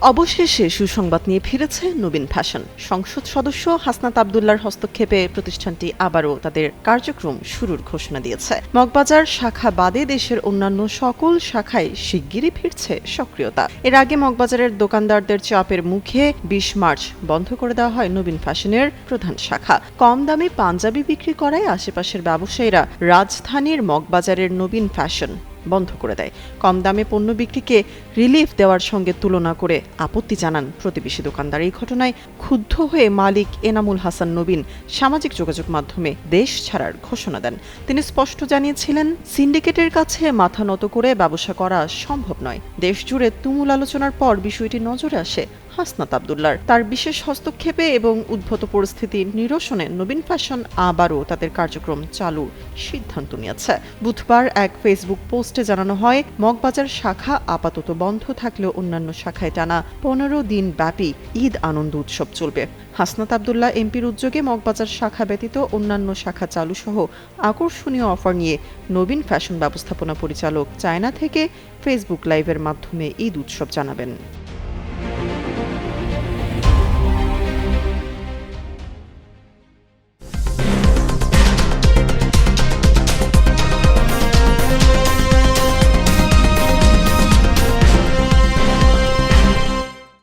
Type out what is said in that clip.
অবশেষে সুসংবাদ নিয়ে ফিরেছে নবীন ফ্যাশন। সংসদ সদস্য হাসনাত আব্দুল্লাহর হস্তক্ষেপে প্রতিষ্ঠানটি আবারও তাদের কার্যক্রম শুরুর ঘোষণা দিয়েছে। মগবাজার শাখা বাদে দেশের অন্যান্য সকল শাখায় শিগগিরই ফিরছে সক্রিয়তা। এর আগে মগবাজারের দোকানদারদের চাপের মুখে ২০ মার্চ বন্ধ করে দেওয়া হয় নবীন ফ্যাশনের প্রধান শাখা। কম দামে পাঞ্জাবি বিক্রি করায় আশেপাশের ব্যবসায়ীরা রাজধানীর মগবাজারের নবীন ফ্যাশন বন্ধ করে দেয়। কম দামে পণ্য বিক্রিকে রিলিফ দেওয়ার সঙ্গে তুলনা করে আপত্তি জানান প্রতিবেশী দোকানদার। এই ঘটনায় ক্ষুব্ধ হয়ে মালিক এনামুল হাসান নবীন সামাজিক যোগাযোগ মাধ্যমে দেশ ছাড়ার ঘোষণা দেন। তিনি স্পষ্ট জানিয়েছিলেন, সিন্ডিকেটের কাছে মাথা নত করে ব্যবসা করা সম্ভব নয়। দেশ জুড়ে তুমুল আলোচনার পর বিষয়টি নজরে আসে হাসনাত আব্দুল্লাহর। তার বিশেষ হস্তক্ষেপে এবং উদ্ভূত পরিস্থিতি নিরসনে নবীন ফ্যাশন আবারও তাদের কার্যক্রম চালুর সিদ্ধান্ত নিয়েছে। বুধবার এক ফেসবুক পোস্টে জানানো হয়, মগবাজার শাখা আপাতত বন্ধ থাকলেও অন্যান্য শাখায় টানা ১৫ দিন ব্যাপী ঈদ আনন্দ উৎসব চলবে। হাসনাত আব্দুল্লাহ এমপির উদ্যোগে মগবাজার শাখা ব্যতীত অন্যান্য শাখা চালু সহ আকর্ষণীয় অফার নিয়ে নবীন ফ্যাশন ব্যবস্থাপনা পরিচালক চায়না থেকে ফেসবুক লাইভের মাধ্যমে ঈদ উৎসব জানাবেন।